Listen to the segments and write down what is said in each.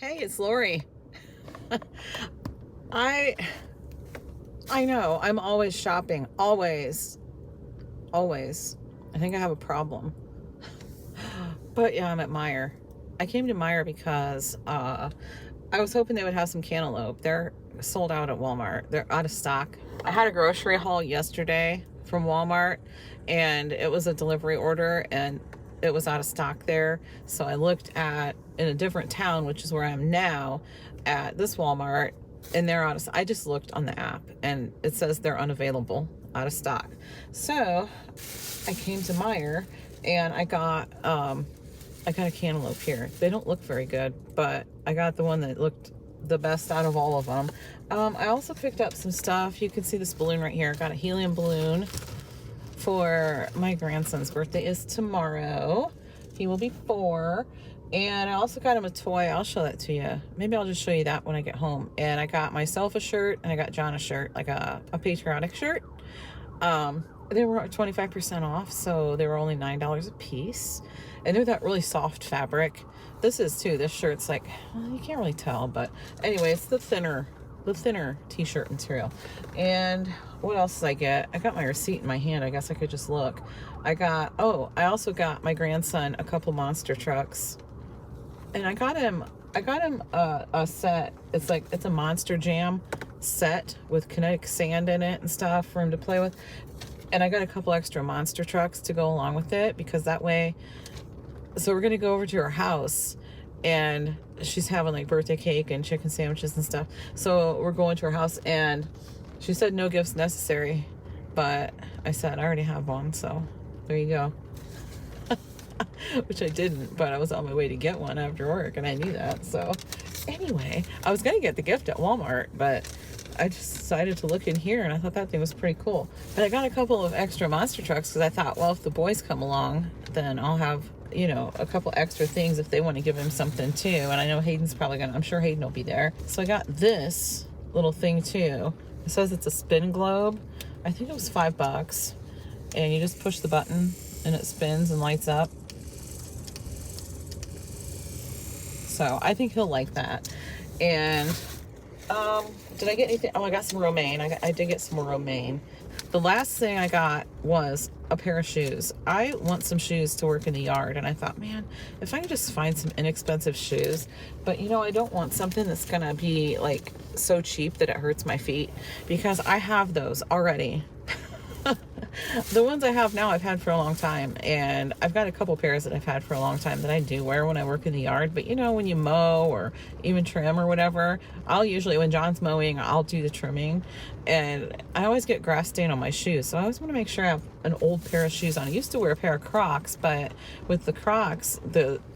Hey, it's Lori. I know, I'm always shopping. Always. Always. I think I have a problem. But yeah, I'm at Meijer. I came to Meijer because I was hoping they would have some cantaloupe. They're sold out at Walmart. They're out of stock. I had a grocery haul yesterday from Walmart, and it was a delivery order, and it was out of stock there. So I looked at, in a different town, which is where I am now, at this Walmart, and they're out of, I just looked on the app and it says they're unavailable, out of stock. So I came to Meijer and I got a cantaloupe here. They don't look very good, but I got the one that looked the best out of all of them. I also picked up some stuff. You can see this balloon right here. I got a helium balloon for my grandson's birthday is tomorrow. He will be 4. And I also got him a toy. I'll show that to you. Maybe I'll just show you that when I get home. And I got myself a shirt, and I got John a shirt, like a patriotic shirt. They were 25% off, so they were only $9 a piece. And they're that really soft fabric. This is too. This shirt's like, well, you can't really tell, but anyway, it's the thinner t-shirt material. And what else did I get? I got my receipt in my hand. I guess I could just look. I also got my grandson a couple monster trucks. And I got him a set. It's a Monster Jam set with kinetic sand in it and stuff for him to play with. And I got a couple extra monster trucks to go along with it, because that way, so we're going to go over to her house, and she's having like birthday cake and chicken sandwiches and stuff. So we're going to her house, and she said no gifts necessary, but I said I already have one, so there you go. Which I didn't, but I was on my way to get one after work, and I knew that. So anyway, I was going to get the gift at Walmart, but I just decided to look in here, and I thought that thing was pretty cool. But I got a couple of extra monster trucks, because I thought, well, if the boys come along, then I'll have, a couple extra things if they want to give him something too. And I know Hayden's probably I'm sure Hayden will be there. So I got this little thing too. It says it's a spin globe. I think it was $5, and you just push the button and it spins and lights up. So I think he'll like that. And did I get anything? Oh, I got some romaine. I did get some romaine. The last thing I got was a pair of shoes. I want some shoes to work in the yard, and I thought, man, if I could just find some inexpensive shoes. But I don't want something that's gonna be like so cheap that it hurts my feet, because I have those already. The ones I have now I've had for a long time, and I've got a couple pairs that I've had for a long time that I do wear when I work in the yard. But when you mow or even trim or whatever, I'll usually, when John's mowing, I'll do the trimming, and I always get grass stain on my shoes, so I always want to make sure I have an old pair of shoes on. I used to wear a pair of Crocs, but with the Crocs,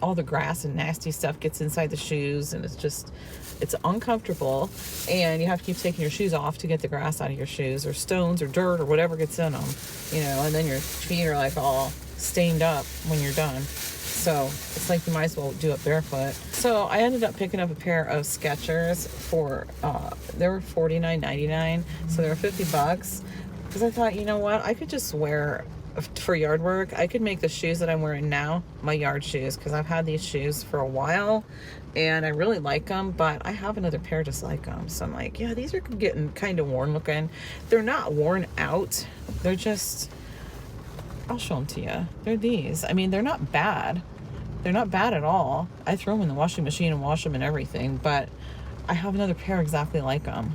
all the grass and nasty stuff gets inside the shoes, and it's uncomfortable, and you have to keep taking your shoes off to get the grass out of your shoes, or stones or dirt or whatever gets in them, and then your feet are like all stained up when you're done. So it's like you might as well do it barefoot. So I ended up picking up a pair of Skechers for they were $49.99, so they were $50, because I thought, what, I could just wear for yard work. I could make the shoes that I'm wearing now my yard shoes, because I've had these shoes for a while and I really like them, but I have another pair just like them. So I'm like, yeah, these are getting kind of worn looking. They're not worn out. They're just, I'll show them to you. They're these. I mean, they're not bad. They're not bad at all. I throw them in the washing machine and wash them and everything, but I have another pair exactly like them.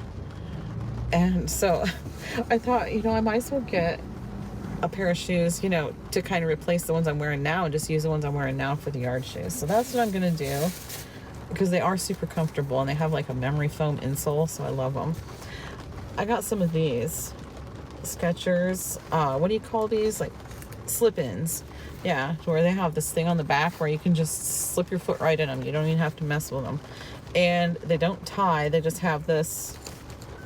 And so I thought, I might as well get a pair of shoes, to kind of replace the ones I'm wearing now, and just use the ones I'm wearing now for the yard shoes. So that's what I'm going to do, because they are super comfortable, and they have like a memory foam insole, so I love them. I got some of these Skechers, what do you call these? Like slip-ins. Yeah, where they have this thing on the back where you can just slip your foot right in them. You don't even have to mess with them. And they don't tie. They just have this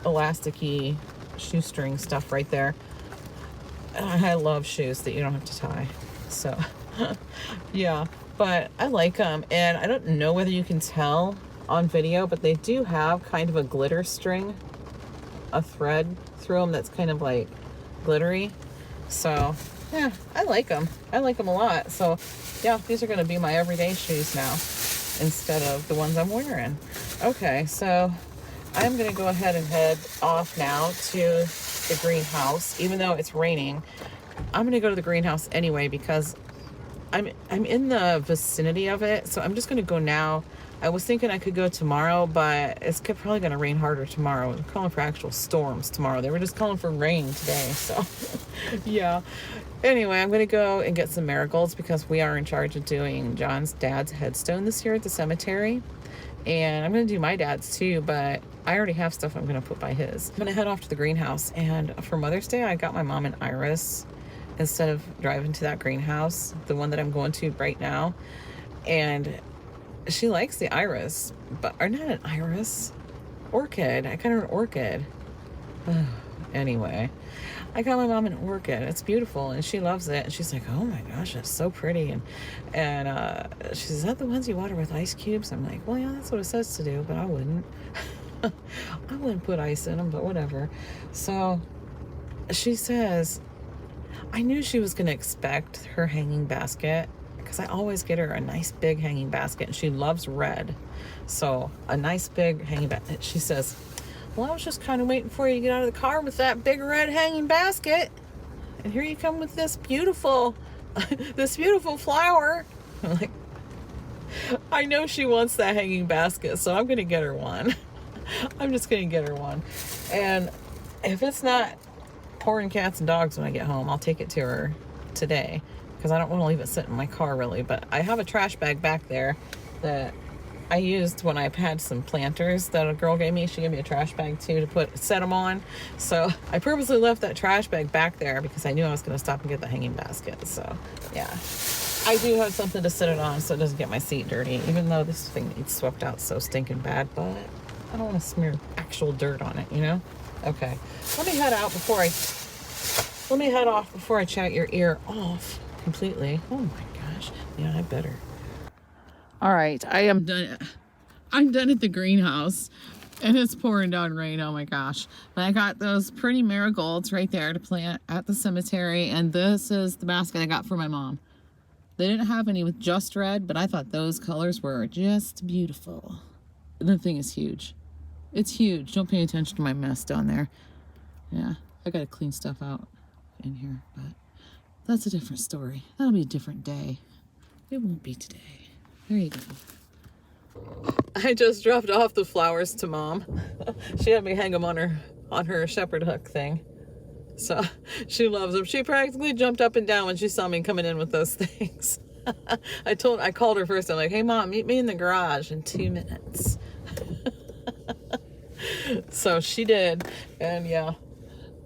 elasticy shoestring stuff right there. I love shoes that you don't have to tie. So, yeah. But I like them. And I don't know whether you can tell on video, but they do have kind of a glitter string, a thread through them that's kind of like glittery. So, yeah, I like them. I like them a lot. So, yeah, these are going to be my everyday shoes now. instead of the ones I'm wearing. Okay, so I'm going to go ahead and head off now to the greenhouse. Even though it's raining, I'm going to go to the greenhouse anyway because I'm in the vicinity of it. So I'm just going to go now. I was thinking I could go tomorrow, but it's probably going to rain harder tomorrow. They're calling for actual storms tomorrow. They were just calling for rain today, so yeah. Anyway, I'm going to go and get some marigolds because we are in charge of doing John's dad's headstone this year at the cemetery. And I'm going to do my dad's too, but I already have stuff I'm going to put by his. I'm going to head off to the greenhouse, and for Mother's Day, I got my mom an iris instead of driving to that greenhouse, the one that I'm going to right now. And she likes the iris, or not an iris, orchid. I got her an orchid. Anyway, I got my mom an orchid. It's beautiful, and she loves it. And she's like, "Oh my gosh, that's so pretty." And she says, "Is that the ones you water with ice cubes?" I'm like, "Well, yeah, that's what it says to do, but I wouldn't. I wouldn't put ice in them, but whatever." So she says, I knew she was going to expect her hanging basket, because I always get her a nice big hanging basket, and she loves red. So a nice big hanging basket. She says, "Well, I was just kind of waiting for you to get out of the car with that big red hanging basket, and here you come with this beautiful this beautiful flower." I'm like, I know she wants that hanging basket, so I'm going to get her one. I'm just going to get her one. And if it's not pouring cats and dogs when I get home, I'll take it to her today, because I don't want to leave it sitting in my car really. But I have a trash bag back there that I used when I had some planters that a girl gave me. She gave me a trash bag too to set them on. So I purposely left that trash bag back there because I knew I was going to stop and get the hanging basket. So yeah, I do have something to sit it on so it doesn't get my seat dirty, even though this thing needs swept out so stinking bad. But I don't want to smear actual dirt on it, you know? Okay, let me head off before I chat your ear off completely. Oh my gosh. Yeah, I better. All right, I am done. I'm done at the greenhouse, and it's pouring down rain. Oh my gosh. But I got those pretty marigolds right there to plant at the cemetery, and this is the basket I got for my mom. They didn't have any with just red, but I thought those colors were just beautiful. The thing is huge. It's huge. Don't pay attention to my mess down there. Yeah, I gotta clean stuff out in here, but that's a different story. That'll be a different day. It won't be today. There you go. I just dropped off the flowers to Mom. She had me hang them on her shepherd hook thing. So she loves them. She practically jumped up and down when she saw me coming in with those things. I called her first. I'm like, "Hey Mom, meet me in the garage in 2 minutes." So she did, and yeah,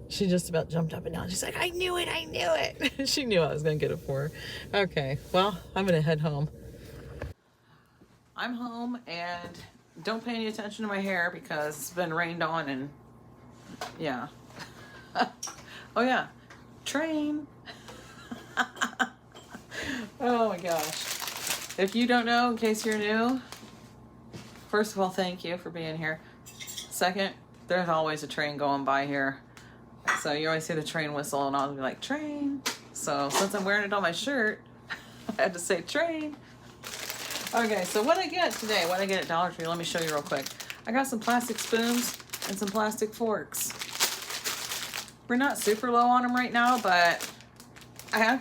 she just about jumped up and down. She's like, I knew it. She knew I was gonna get it for her. Okay, well, I'm gonna head home. I'm home, and don't pay any attention to my hair because it's been rained on, and yeah. Oh yeah, train. Oh my gosh. If you don't know, in case you're new, first of all, thank you for being here. Second, there's always a train going by here. So you always hear the train whistle, and I'll be like, train. So since I'm wearing it on my shirt, I had to say train. Okay, so what I get today, what I get at Dollar Tree, let me show you real quick. I got some plastic spoons and some plastic forks. We're not super low on them right now, but I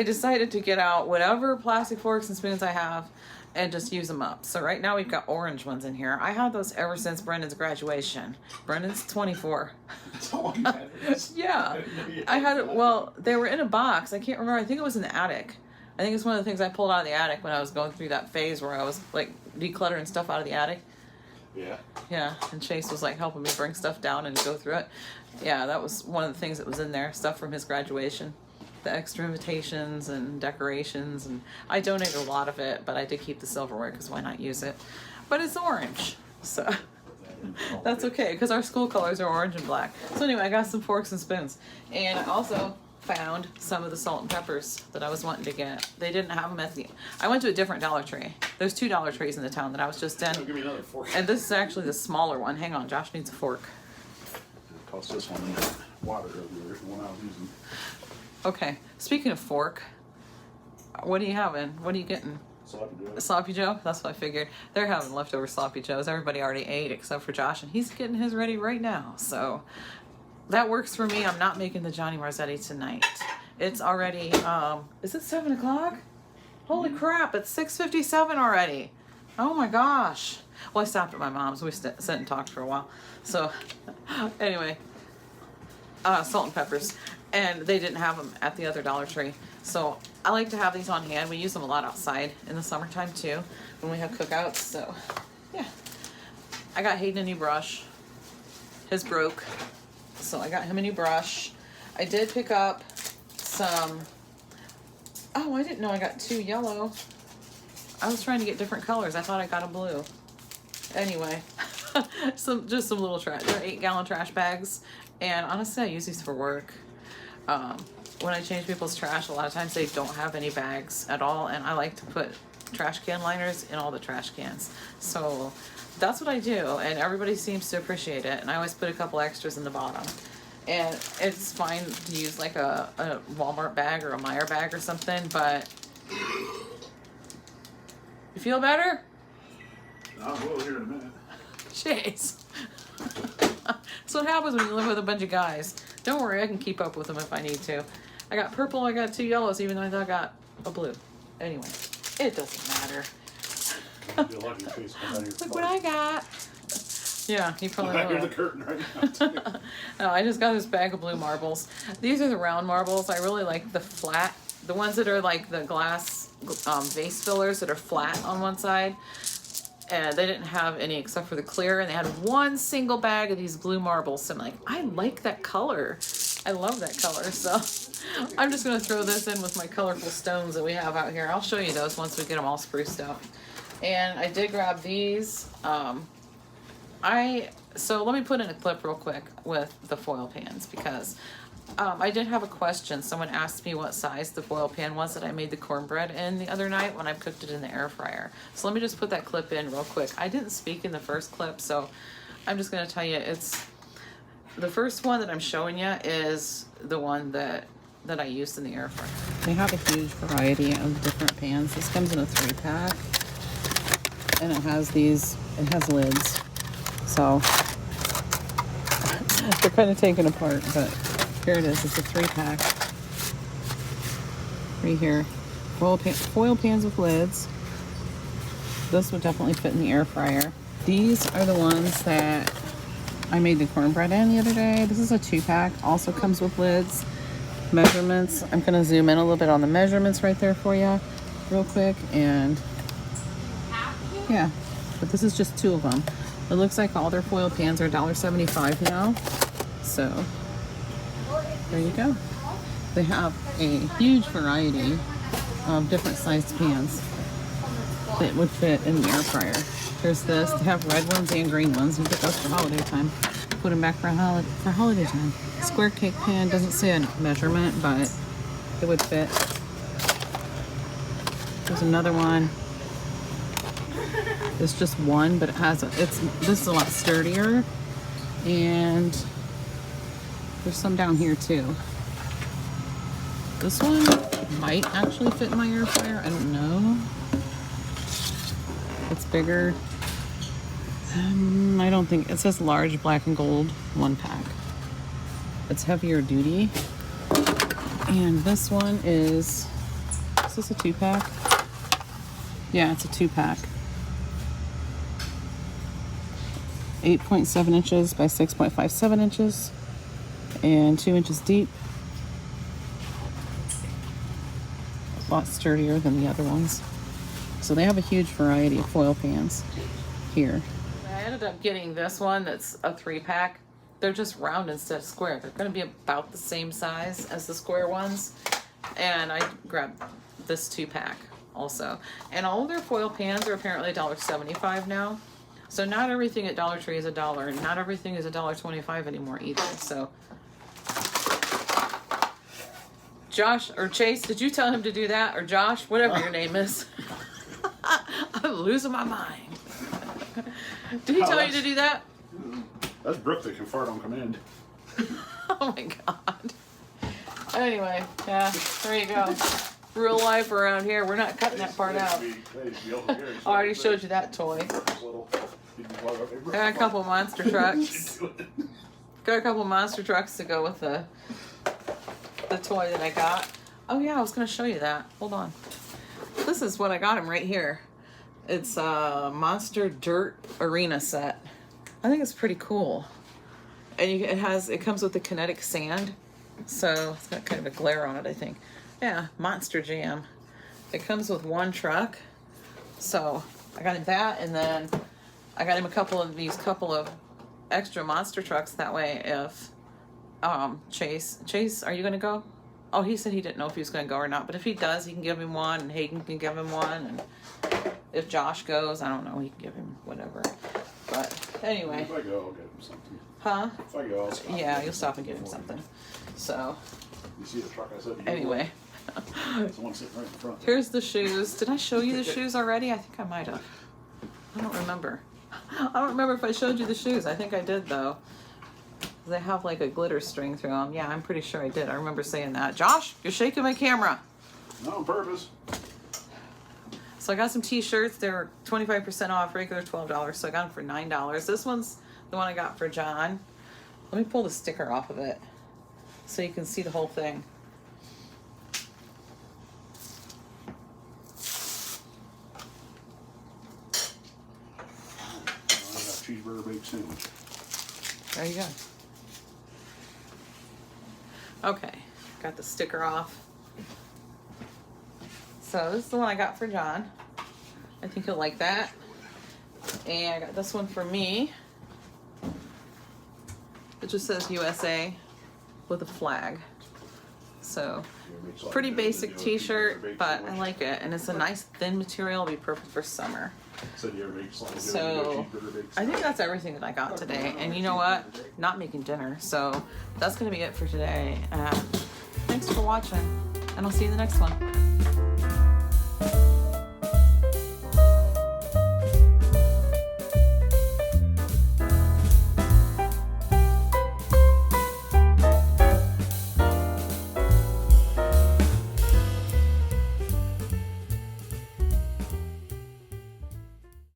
decided to get out whatever plastic forks and spoons I have and just use them up. So right now we've got orange ones in here. I had those ever since Brendan's graduation. Brendan's 24. That's all that matters. Yeah. I had it, well, they were in a box. I can't remember. I think it was in the attic. I think it's one of the things I pulled out of the attic when I was going through that phase where I was like decluttering stuff out of the attic. Yeah. Yeah, and Chase was like helping me bring stuff down and go through it. Yeah, that was one of the things that was in there, stuff from his graduation. The extra invitations and decorations, and I donated a lot of it, but I did keep the silverware because why not use it? But it's orange, so that's okay because our school colors are orange and black. So anyway, I got some forks and spoons, and I also found some of the salt and peppers that I was wanting to get. They didn't have them I went to a different Dollar Tree. There's 2 Dollar Trees in the town that I was just in. Oh, give me another fork. And this is actually the smaller one. Hang on, Josh needs a fork. It cost this one in the water earlier, the one I was using. Okay, speaking of fork, what are you having? What are you getting? Sloppy Joe? That's what I figured. They're having leftover Sloppy Joes. Everybody already ate except for Josh, and he's getting his ready right now. So that works for me. I'm not making the Johnny Marzetti tonight. It's already, is it 7 o'clock? Holy crap, it's 6:57 already. Oh my gosh. Well, I stopped at my mom's. We sat and talked for a while. So anyway, salt and peppers. And they didn't have them at the other Dollar Tree. So I like to have these on hand. We use them a lot outside in the summertime too, when we have cookouts. So yeah, I got Hayden a new brush. His broke, so I got him a new brush. I did pick up some, oh, I didn't know I got 2 yellow. I was trying to get different colors. I thought I got a blue. Anyway, just some little trash. They're 8-gallon trash bags, and honestly, I use these for work. When I change people's trash, a lot of times they don't have any bags at all, and I like to put trash can liners in all the trash cans. So that's what I do, and everybody seems to appreciate it, and I always put a couple extras in the bottom. And it's fine to use like a Walmart bag or a Meijer bag or something, but you feel better? I will here in a minute. Jeez. That's what happens when you live with a bunch of guys. Don't worry, I can keep up with them if I need to. I got purple, I got 2 yellows, even though I thought I got a blue. Anyway, it doesn't matter. Look what I got. Yeah, he probably will. Here's the curtain right now, too. No, I just got this bag of blue marbles. These are the round marbles. I really like the flat, the ones that are like the glass vase fillers that are flat on one side. And they didn't have any except for the clear, and they had one single bag of these blue marbles. So I'm like, I like that color. I love that color. So I'm just gonna throw this in with my colorful stones that we have out here. I'll show you those once we get them all spruced up. And I did grab these. So let me put in a clip real quick with the foil pans, because I did have a question. Someone asked me what size the foil pan was that I made the cornbread in the other night when I cooked it in the air fryer. So let me just put that clip in real quick. I didn't speak in the first clip, so I'm just going to tell you, it's the first one that I'm showing you is the one that I used in the air fryer. They have a huge variety of different pans. This comes in a 3-pack, and it has lids. So they're kind of taken apart, but here it is. It's a 3-pack. Right here. Foil pans with lids. This would definitely fit in the air fryer. These are the ones that I made the cornbread in the other day. This is a 2-pack. Also comes with lids. Measurements. I'm going to zoom in a little bit on the measurements right there for you real quick. And yeah, but this is just 2 of them. It looks like all their foil pans are $1.75 now. So there you go. They have a huge variety of different sized pans that would fit in the air fryer. There's this. They have red ones and green ones. You get those for holiday time. Put them back for holiday time. Square cake pan doesn't say a measurement, but it would fit. There's another one. It's just one, but it has this is a lot sturdier, and there's some down here too. This one might actually fit in my air fryer. I don't know. It's bigger. I don't think it says large black and gold 1-pack. It's heavier duty. And this one is this a 2-pack? Yeah, it's a 2-pack. 8.7 inches by 6.57 inches and 2 inches deep. A lot sturdier than the other ones. So they have a huge variety of foil pans here. I ended up getting this one that's a 3-pack. They're just round instead of square. They're going to be about the same size as the square ones. And I grabbed this 2-pack also. And all of their foil pans are apparently $1.75 now. So not everything at Dollar Tree is $1, and not everything is $1.25 anymore either. So Josh or Chase, did you tell him to do that? Or Josh, whatever your name is. I'm losing my mind. Did he tell you to do that? That's Brooke that can fart on command. Oh my God. Anyway, yeah, there you go. real life around here. We're not cutting that part out. I already showed you that toy. I got a couple monster trucks. Got a couple monster trucks to go with the toy that I got. Oh yeah, I was gonna show you that. Hold on. This is what I got him right here. It's a Monster Dirt Arena set. I think it's pretty cool. And it comes with the kinetic sand. So it's got kind of a glare on it, I think. Yeah, Monster Jam. It comes with one truck. So I got him that, and then I got him a couple of extra monster trucks. That way if Chase, are you gonna go? Oh, he said he didn't know if he was gonna go or not, but if he does, he can give him one, and Hayden can give him one, and if Josh goes, I don't know, he can give him whatever. But anyway. If I go, I'll get him something. Huh? If I go, I'll stop. Yeah, you'll stop and get him something. So. You see the truck I said? Anyway. It's the one sitting right in front. Here's the shoes. Did I show you the shoes already? I think I might have. I don't remember. I don't remember if I showed you the shoes. I think I did though. They have like a glitter string through them. Yeah, I'm pretty sure I did. I remember saying that. Josh, you're shaking my camera. Not on purpose. So I got some t-shirts. They're 25% off, regular $12. So I got them for $9. This one's the one I got for John. Let me pull the sticker off of it so you can see the whole thing. I got cheeseburger baked sandwich. There you go. Okay, got the sticker off. So this is the one I got for John. I think he'll like that. And I got this one for me. It just says USA with a flag. So pretty basic t-shirt, but I like it. And it's a nice thin material. It'll be perfect for summer. So I think that's everything that I got today. And you know what? Not making dinner. So that's going to be it for today. Thanks for watching. And I'll see you in the next one.